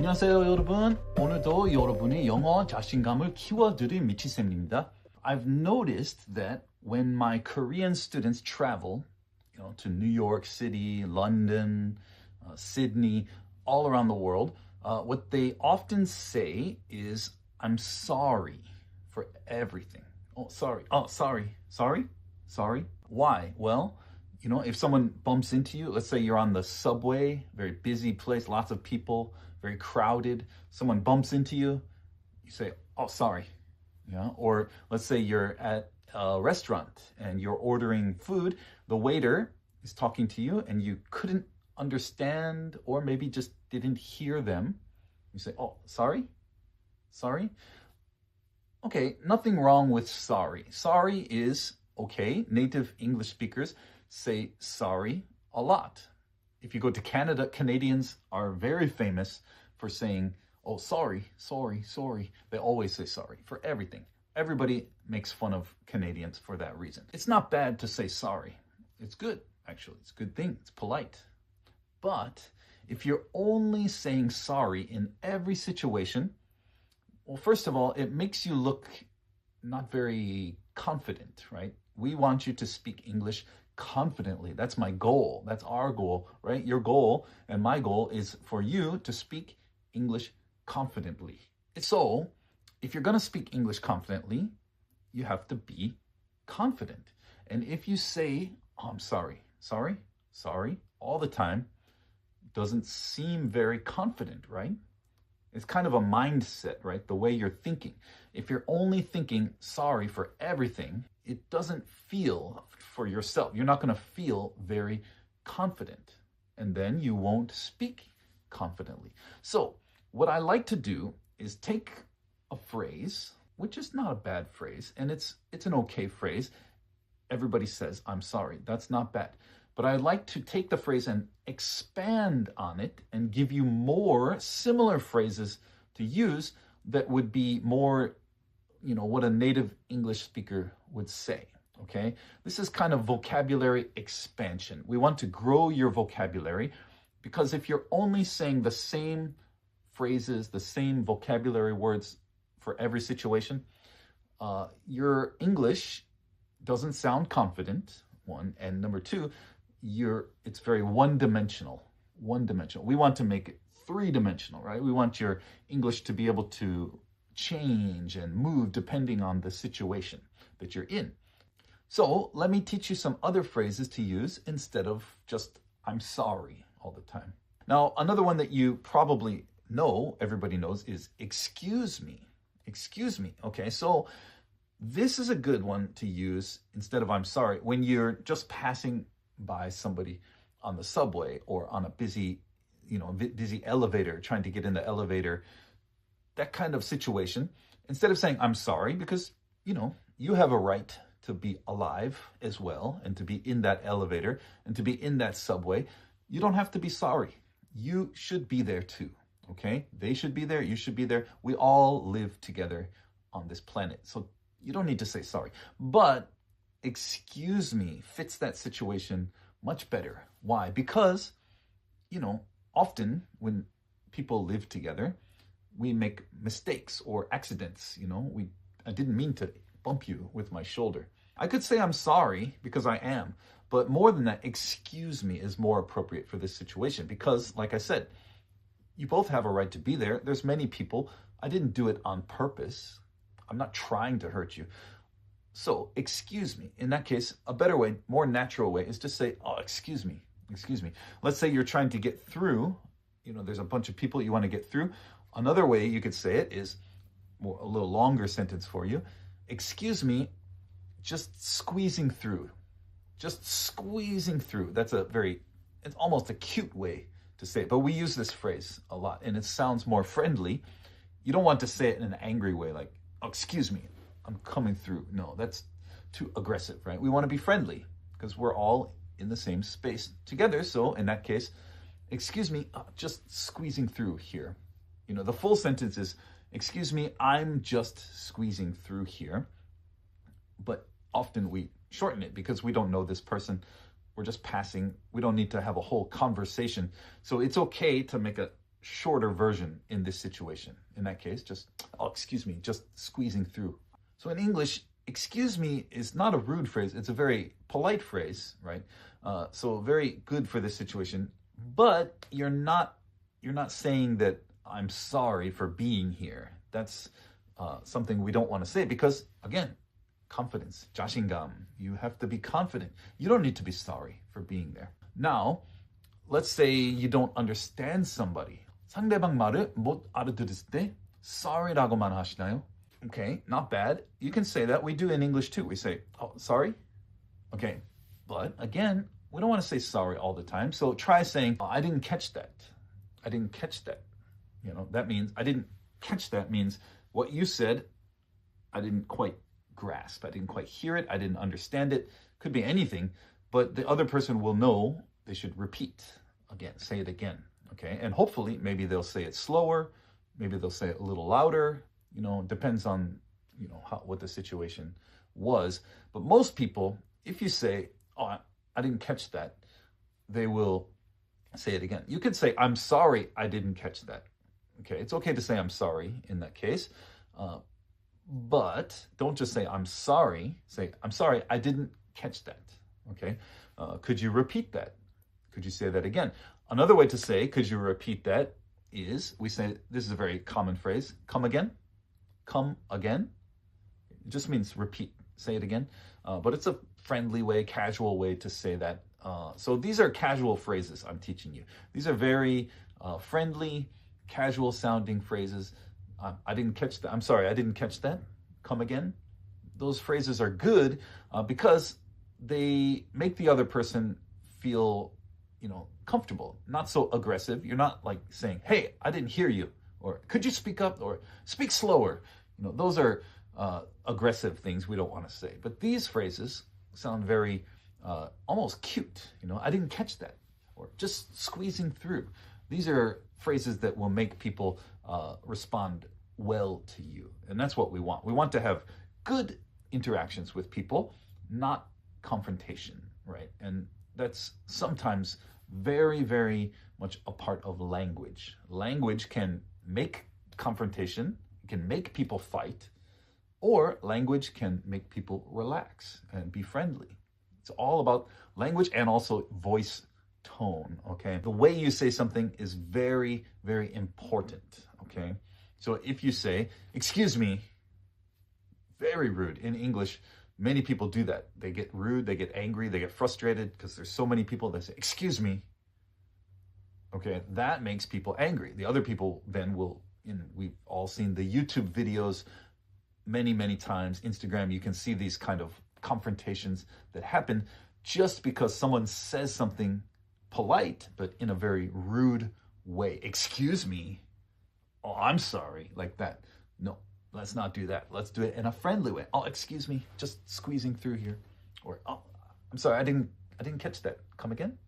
안녕하세요 여러분. 오늘도 여러분의 영어 자신감을 키워드릴 미치쌤입니다. I've noticed that when my Korean students travel, to New York City, London, Sydney, all around the world, what they often say is, I'm sorry for everything. Oh, sorry. Oh, sorry. Sorry? Sorry? Why? Well, if someone bumps into you, let's say you're on the subway, very busy place, lots of people, very crowded, someone bumps into you, you say, oh, sorry. Or let's say you're at a restaurant and you're ordering food, the waiter is talking to you and you couldn't understand or maybe just didn't hear them. You say, oh, sorry? Sorry? Okay, nothing wrong with sorry. Sorry is okay. Native English speakers say sorry a lot. If you go to Canada, Canadians are very famous for saying, oh, sorry, sorry, sorry. They always say sorry for everything. Everybody makes fun of Canadians for that reason. It's not bad to say sorry. It's good, actually. It's a good thing. It's polite. But if you're only saying sorry in every situation, well, first of all, it makes you look not very confident, right? We want you to speak English confidently. That's my goal. That's our goal, right? Your goal and my goal is for you to speak English confidently. So, if you're going to speak English confidently, you have to be confident. And if you say, oh, I'm sorry, sorry, sorry, all the time, doesn't seem very confident, right? It's kind of a mindset, right? The way you're thinking. If you're only thinking sorry for everything, it doesn't feel for yourself. You're not going to feel very confident. And then you won't speak confidently. So what I like to do is take a phrase, which is not a bad phrase, and it's an okay phrase. Everybody says, I'm sorry. That's not bad. But I like to take the phrase and expand on it and give you more similar phrases to use that would be more, what a native English speaker would say, okay? This is kind of vocabulary expansion. We want to grow your vocabulary because if you're only saying the same phrases, the same vocabulary words for every situation, your English doesn't sound confident, one, and number two, it's very one-dimensional. We want to make it three-dimensional, right? We want your English to be able to change and move depending on the situation that you're in. So let me teach you some other phrases to use instead of just I'm sorry all the time. Now, another one that you probably know, everybody knows, is excuse me. Excuse me. Okay, so this is a good one to use instead of I'm sorry when you're just passing by somebody on the subway or on a busy elevator, trying to get in the elevator, that kind of situation. Instead of saying, I'm sorry, because, you have a right to be alive as well and to be in that elevator and to be in that subway. You don't have to be sorry. You should be there too, okay? They should be there. You should be there. We all live together on this planet. So you don't need to say sorry. But excuse me fits that situation much better. Why? Because, often when people live together, we make mistakes or accidents. I didn't mean to bump you with my shoulder. I could say I'm sorry because I am, but more than that, excuse me is more appropriate for this situation because, like I said, you both have a right to be there. There's many people. I didn't do it on purpose. I'm not trying to hurt you. So, excuse me. In that case, a better way, more natural way is to say, oh, excuse me. Let's say you're trying to get through, there's a bunch of people you want to get through. Another way you could say it is a little longer sentence for you. Excuse me, just squeezing through. Just squeezing through. It's almost a cute way to say it, but we use this phrase a lot and it sounds more friendly. You don't want to say it in an angry way like, oh, excuse me, I'm coming through. No, that's too aggressive, right? We want to be friendly because we're all in the same space together. So in that case, excuse me, just squeezing through here. The full sentence is, excuse me, I'm just squeezing through here. But often we shorten it because we don't know this person. We're just passing. We don't need to have a whole conversation. So it's okay to make a shorter version in this situation. In that case, just, oh, excuse me, just squeezing through. So in English, excuse me is not a rude phrase. It's a very polite phrase, right? So very good for this situation. But you're not saying that I'm sorry for being here. That's something we don't want to say because, again, confidence, 자신감. You have to be confident. You don't need to be sorry for being there. Now, let's say you don't understand somebody. 상대방 말을 못 알아들었을 때 sorry라고만 하시나요? Okay, not bad. You can say that. We do in English too. We say, oh, sorry? Okay, but again, we don't want to say sorry all the time. So try saying, oh, I didn't catch that. I didn't catch that. That means I didn't catch that means what you said, I didn't quite grasp. I didn't quite hear it. I didn't understand it. Could be anything, but the other person will know they should repeat again, say it again. Okay, and hopefully maybe they'll say it slower. Maybe they'll say it a little louder. Depends on, what the situation was. But most people, if you say, oh, I didn't catch that, they will say it again. You could say, I'm sorry, I didn't catch that. Okay, it's okay to say I'm sorry in that case. But don't just say, I'm sorry. Say, I'm sorry, I didn't catch that. Okay, could you repeat that? Could you say that again? Another way to say, could you repeat that, is we say, this is a very common phrase, come again. Come again. It just means repeat, say it again. But it's a friendly way, casual way to say that. So these are casual phrases I'm teaching you. These are very friendly, casual sounding phrases. I didn't catch that. I'm sorry, I didn't catch that. Come again. Those phrases are good because they make the other person feel, comfortable, not so aggressive. You're not like saying, hey, I didn't hear you. Or could you speak up or speak slower? Those are aggressive things we don't want to say. But these phrases sound very almost cute. I didn't catch that. Or just squeezing through. These are phrases that will make people respond well to you. And that's what we want. We want to have good interactions with people, not confrontation, right? And that's sometimes very, very much a part of language. Language can make confrontation, it can make people fight, or language can make people relax and be friendly. It's all about language and also voice tone, okay? The way you say something is very, very important, okay? So if you say, excuse me, very rude. In English, many people do that. They get rude, they get angry, they get frustrated because there's so many people that say, excuse me. Okay, that makes people angry. The other people then will, we've all seen the YouTube videos many, many times. Instagram, you can see these kind of confrontations that happen just because someone says something polite, but in a very rude way. Excuse me. Oh, I'm sorry, like that. No, let's not do that. Let's do it in a friendly way. Oh, excuse me, just squeezing through here. Or, oh, I'm sorry, I didn't catch that. Come again?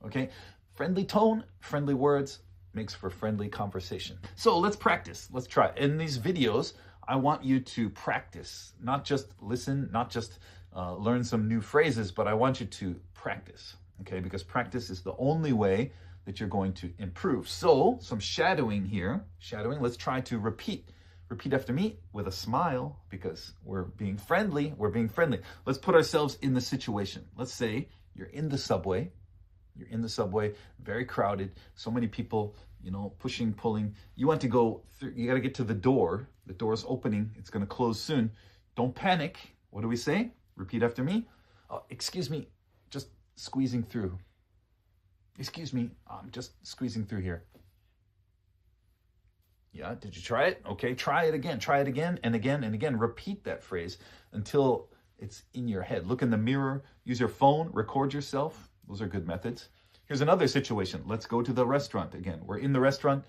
Okay. Friendly tone, friendly words makes for friendly conversation. So let's practice. Let's try. In these videos, I want you to practice, not just listen, not just learn some new phrases, but I want you to practice, okay? Because practice is the only way that you're going to improve. So some shadowing here. Shadowing, let's try to repeat. Repeat after me with a smile because we're being friendly. We're being friendly. Let's put ourselves in the situation. Let's say you're in the subway. You're in the subway, very crowded, so many people, pushing, pulling. You want to go through, you got to get to the door. The door's opening. It's going to close soon. Don't panic. What do we say? Repeat after me. Excuse me, just squeezing through. Excuse me, I'm just squeezing through here. Yeah, did you try it? Okay, try it again. Try it again and again and again. Repeat that phrase until it's in your head. Look in the mirror. Use your phone. Record yourself. Those are good methods. Here's another situation. Let's go to the restaurant again. We're in the restaurant.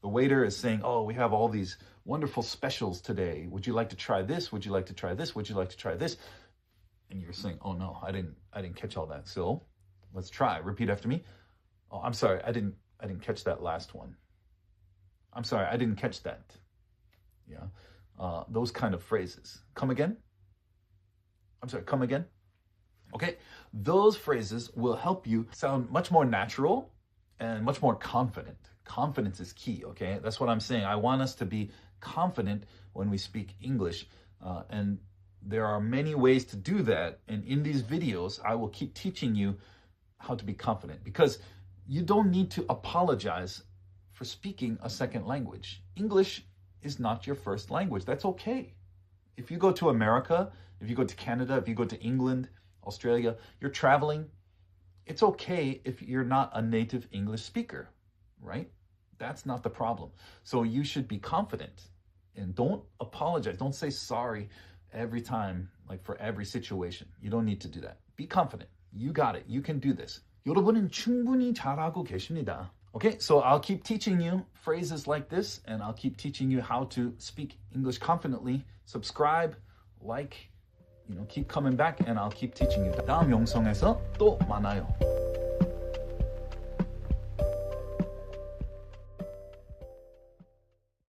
The waiter is saying, oh, we have all these wonderful specials today. Would you like to try this? Would you like to try this? Would you like to try this? And you're saying, oh no, I didn't catch all that. So let's try. Repeat after me. Oh, I'm sorry. I didn't catch that last one. I'm sorry. I didn't catch that. Yeah. Those kind of phrases. Come again. I'm sorry. Come again. Okay, those phrases will help you sound much more natural and much more confident. Confidence is key, okay? That's what I'm saying. I want us to be confident when we speak English. And there are many ways to do that. And in these videos, I will keep teaching you how to be confident because you don't need to apologize for speaking a second language. English is not your first language. That's okay. If you go to America, if you go to Canada, if you go to England, Australia, you're traveling, it's okay if you're not a native English speaker, right? That's not the problem. So you should be confident and don't apologize. Don't say sorry every time, like for every situation. You don't need to do that. Be confident. You got it. You can do this. 여러분은 충분히 잘하고 계십니다. Okay, so I'll keep teaching you phrases like this and I'll keep teaching you how to speak English confidently. Subscribe, like, keep coming back and I'll keep teaching you. 다음 영상에서 또 만나요.